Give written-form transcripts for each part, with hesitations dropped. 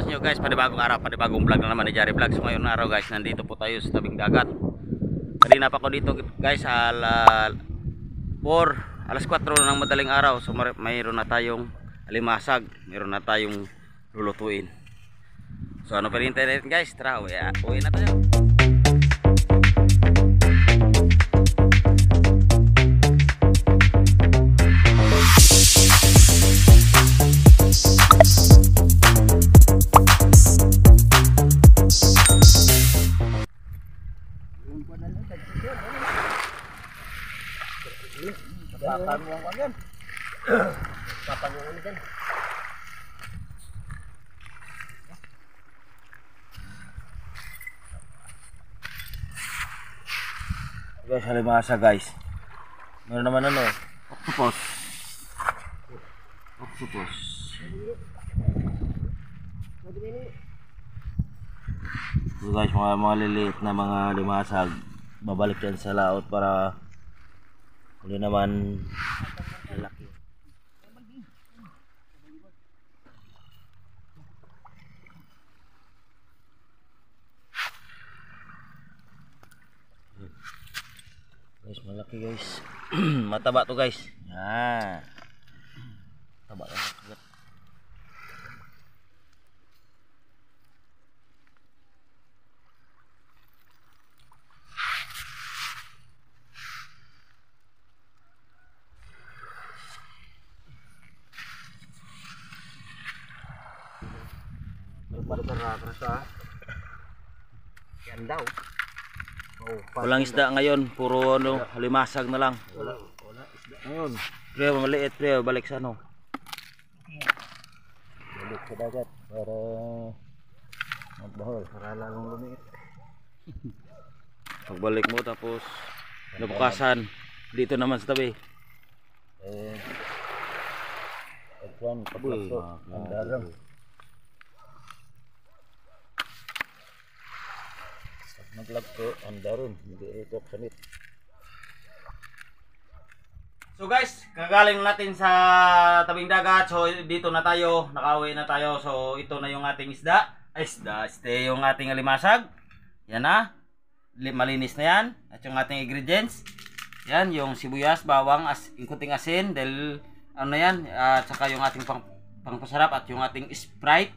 sa inyo guys, panibagong araw, panibagong vlog na naman ni Jari Vlog. So ngayon na araw guys, nandito po tayo sa tabing dagat. Kanina pa ako dito guys, alas 4 na ng madaling araw. So mayroon na tayong alimasag, mayroon na tayong lulutuin. So ano pa rin tayo guys, tara uwi na tayo. Papanuang ko yan. Papanuang din. Guys, halimasa guys. Meron naman ano, octopus. Octopus. So guys, mga liliit na mga limasag, babalik yan sa laot para hindi naman lalaki. Guys, malaki guys. Mataba to guys. Ah. Taba lang kagat. Yan daw. Walang isda ngayon, puro ano, halimasag na lang. Wala isda ngayon. Pre, maliit pre, balik sa ano. Balik sa dagat para magbahol, para lalong lumiit. Pagbalik mo tapos nabukasan dito naman sa tabi. Pagkuhan, paglasok, ang darang. Maglab ko ang daron, hindi ito sanit. So guys, kagaling natin sa tabing dagat. So dito na tayo, nakauwi na tayo. So ito na yung ating isda. Este yung ating alimasag. Yan na. Malinis na yan. At yung ating ingredients. Yan, yung sibuyas, bawang, kunting asin. Dahil ano na yan. At saka yung ating pangpasarap at yung ating Sprite.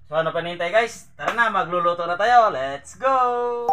So ano pa nintay guys? Tara na, magluluto na tayo. Let's go!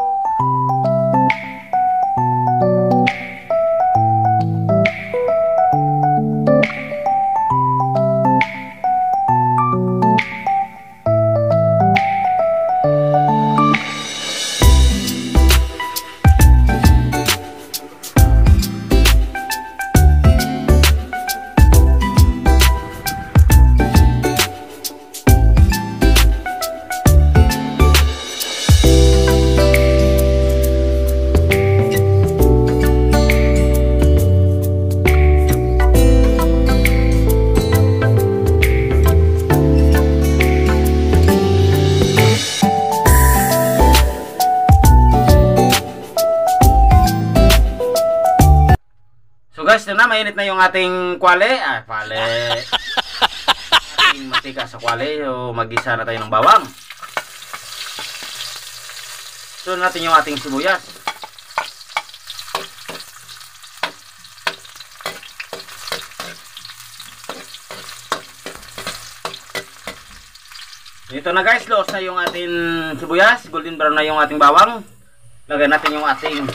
So guys, na mainit na yung ating kwale. Kwale. Ating matika sa kwale. So mag-isa na tayo ng bawang. So natin yung ating sibuyas. Ito na guys, loos na yung ating sibuyas. Golden brown na yung ating bawang. Lagyan natin yung ating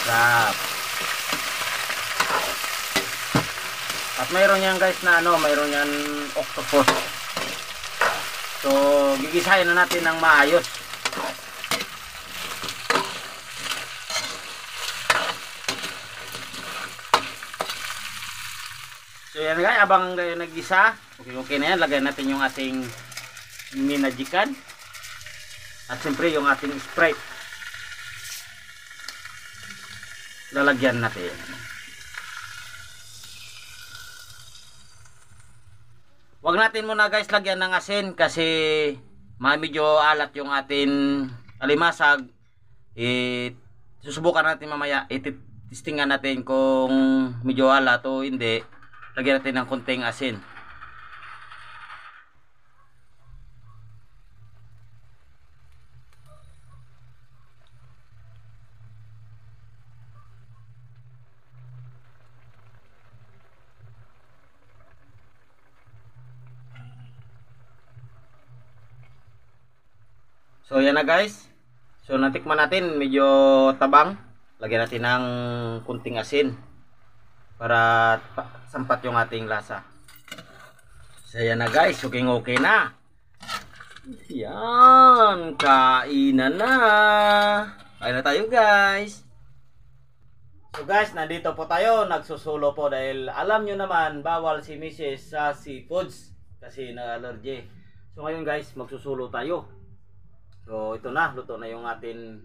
crab. At mayroon yan guys na ano, mayroon yan octopus. So gigisahin na natin ng maayos. So yan guys, abang naggisa, okay na yan. Lagyan natin yung ating minajikan. At siyempre yung ating Sprite. Lalagyan natin. Wag natin muna guys lagyan ng asin kasi medyo alat yung ating alimasag. Susubukan natin mamaya testingan natin kung medyo alat o hindi. Lagyan natin ng konting asin. So yan na guys. So natikman natin, medyo tabang. Lagyan natin ng kunting asin para sampat yung ating lasa. So yan na guys, okay na. Yan, kainan na. Kain na tayo guys. So guys, nandito po tayo, nagsusulo po dahil alam nyo naman, bawal si Mrs. sa seafoods kasi na-allergy. So ngayon guys, magsusulo tayo. So ito na, luto na yung atin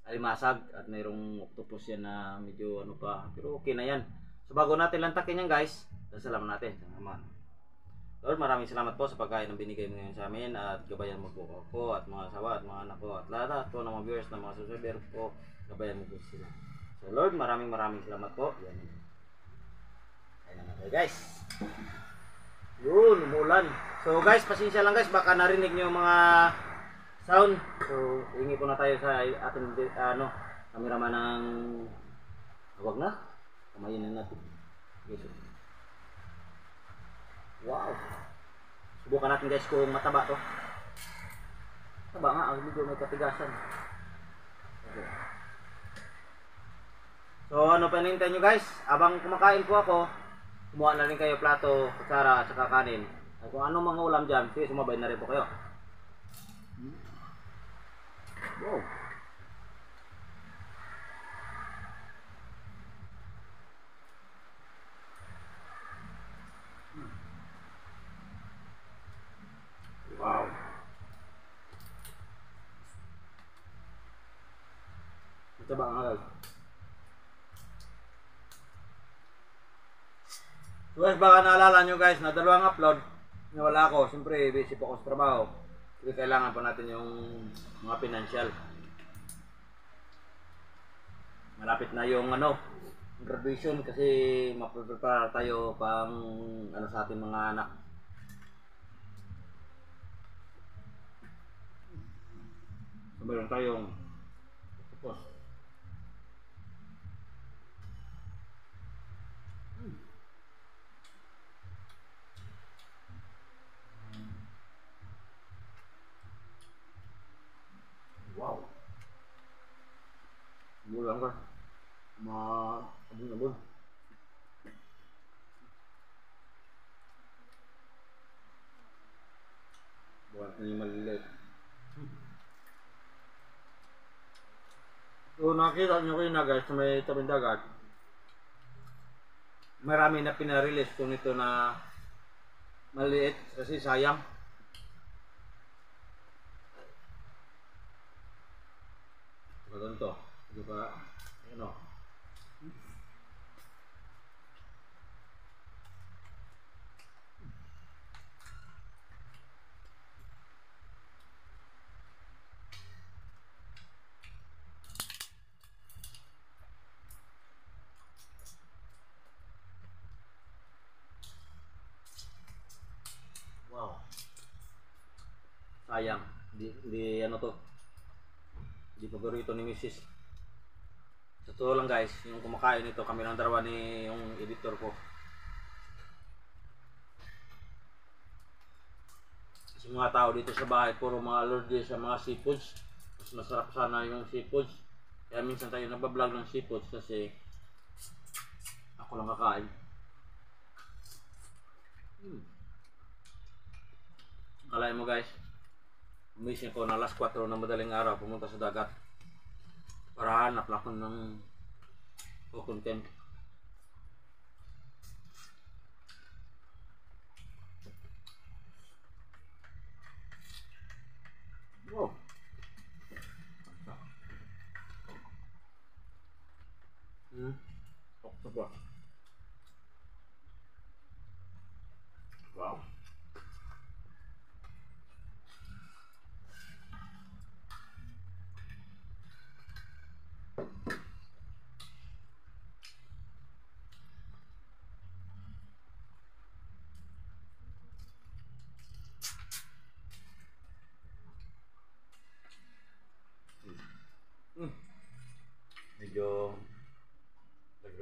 alimasag at mayroong octopus yan na medyo ano pa, pero okay na yan. So bago natin lantakin yan guys, dasalaman natin sa Ama. Lord, maraming salamat po sa pagkain na binigay mo ngayon sa amin at gabayan mo po ako at mga asawa at mga anak ko at lahat po ng mga viewers na mga subscriber po, gabayan mo po sila. So Lord, maraming salamat po. Yan. Ayun na tayo guys. Yun, umulan. So guys, pasensya lang guys, baka narinig nyo yung mga sound. So, hingi po na tayo sa ating cameraman ng wag na. Kamayin na natin. Okay, so. Wow. Subukan natin guys kung mataba to. Taba nga, ang medyo may katigasan. Okay. So, ano pa hinihintay nyo guys? Abang kumakain po ako, kumuha na rin kayo plato, kutsara at saka kanin. At kung anong mga ulam dyan, sige, sumabay na rin po kayo. Wow. Wow. Ito ba ang halal? So guys, baka naalala nyo guys na dalawang upload na wala ako. Siyempre, busy po ako sa trabaho. Kasi kailangan pa natin yung mga financial. Malapit na yung graduation kasi maprepare tayo pang sa ating mga anak. So, meron tayong tapos. Wow. Bulan ka. Abon-abon. Buwan ka yung maliliit. So nakita nyo kayo na guys, sa may tabing dagat. Marami na pinarelease ko nito na maliit kasi sayang. Ganito. Di ba? Ano? Wow. Sayang. Di ano to? Di paborito ni Mrs. Sa totoo lang guys, yung kumakain nito, kami lang dalawa ni yung editor ko. Kasi mga tao dito sa bahay, puro mga allergy sa mga seafoods. Mas masarap sana yung seafoods. Kaya minsan tayo nabablog ng seafoods kasi ako lang kakain. Kalahin mo guys, umising ko na alas 4 na madaling araw pumunta sa dagat para hanap lang ng content. Wow. Wow.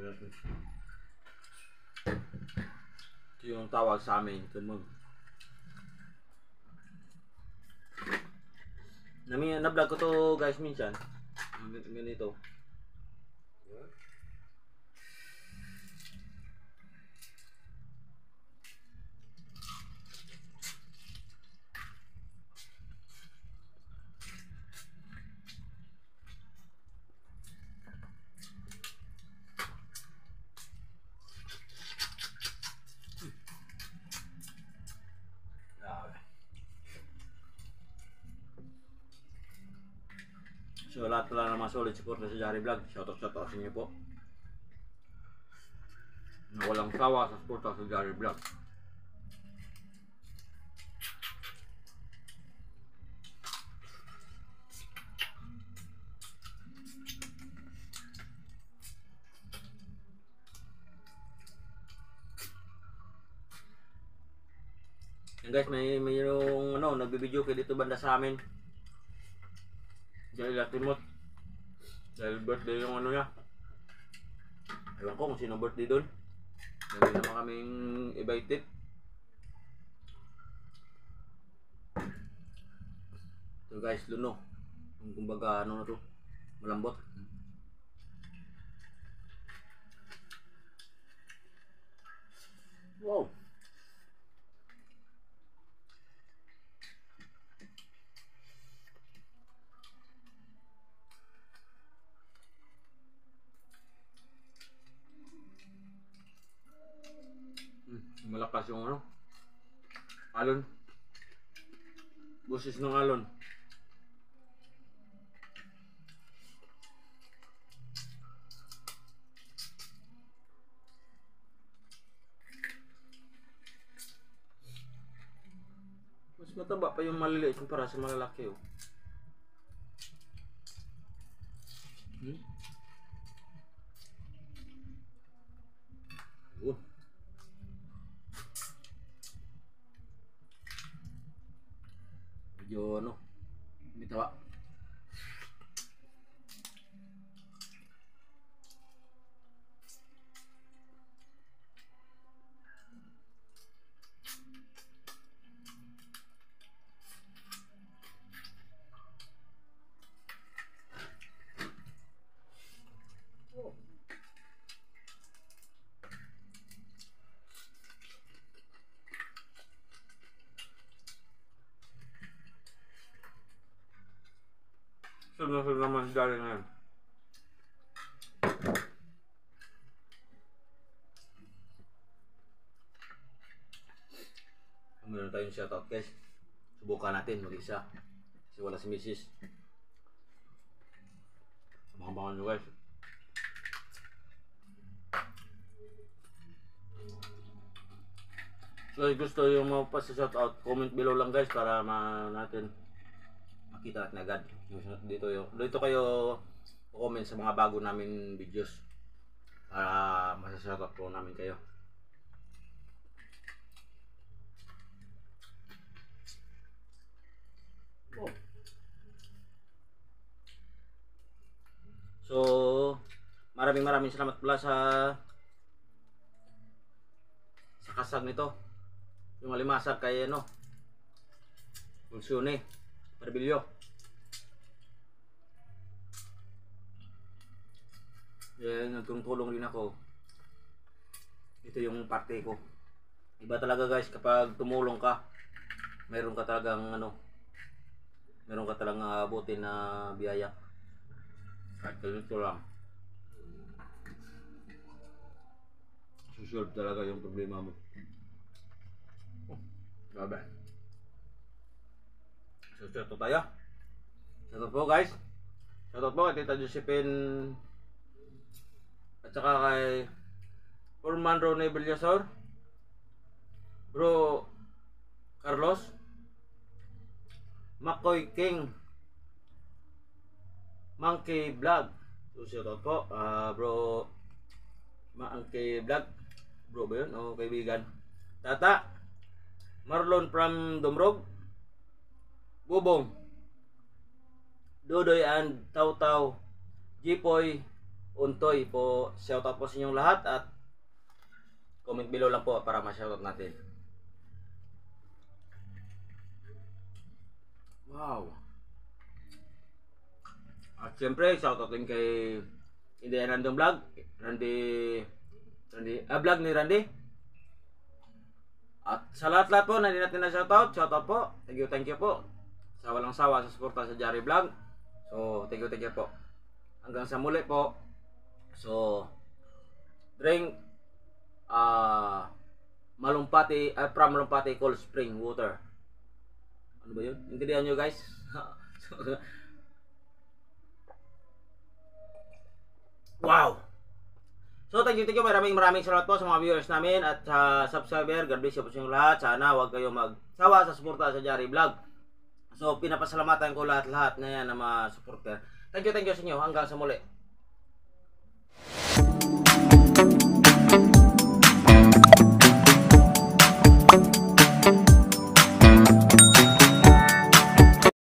Ito yung tawag sa amin, tumog. Na-vlog ko to guys minsan. Ganito. So lahat pala ng mga solid supporter sa Jari Vlog, shoutout sa inyo po. Na walang sawa sa suporta sa Jari Vlog. Yan guys, may yung nagbibideo kayo dito banda sa amin. Dahil Latimot. Dahil birthday yung niya. Ewan ko kung sino birthday doon. Hindi naman kaming invited. So guys, luno. Kumbaga na to. Malambot. Wow. Malakas yung alon. Busis ng alon. Mas mataba pa yung maliliit kumpara sa malalaki oh. Medyo may tawa. Sunod naman si Dari ngayon. Meron tayong shoutout guys. Subukan natin mag-isa. Kasi wala si Mrs. Abangan-abangan nyo guys. So gusto yung magpa-shoutout, comment below lang guys para natin makita natin agad. Dito kayo comment sa mga bago namin videos para masashoutout po namin kayo. Oh. So maraming salamat pala sa kasag nito. Yung alimasag kay Pulsione Parbilyo. Yan, nagtulong din ako. Ito yung parte ko. Iba talaga guys kapag tumulong ka, meron ka talagang meron ka talagang abutin na biyaya. Kahit ganito lang. Susolve talaga yung problema mo. Grabe. So, shoutout tayo. Shoutout po guys. Shoutout po kay Tita Josephine at saka kay Forman Ronnie Villasor, Bro Carlos, Makoy King, Monkey Vlog. So shoutout po Bro Monkey Vlog. Bro ba yun o kaibigan? Tata Marlon from Dumrog, Bubong, Dodoy and Tau Tau, Jipoy, Untoy po. Shoutout po sa inyong lahat at comment below lang po para ma-shoutout natin. Wow. At syempre, shoutout din kay Hindi Random Vlog. Vlog ni Randy. At sa lahat-lahat po na hindi natin na shoutout po. Thank you po. Sa walang sawa sa suporta sa Jari Vlog. So, thank you po. Hanggang sa muli po. So, drink from Malumpati Cold Spring Water. Ano ba yun? Intindihan nyo guys? Wow! So thank you. Maraming salamat po sa mga viewers namin at sa subscriber. God bless you po sa inyong lahat. Sana huwag kayo magsawa sa suporta sa Jari Vlog. So pinapasalamatan ko lahat-lahat na yan na mga supporter. Thank you sa inyo. Hanggang sa muli.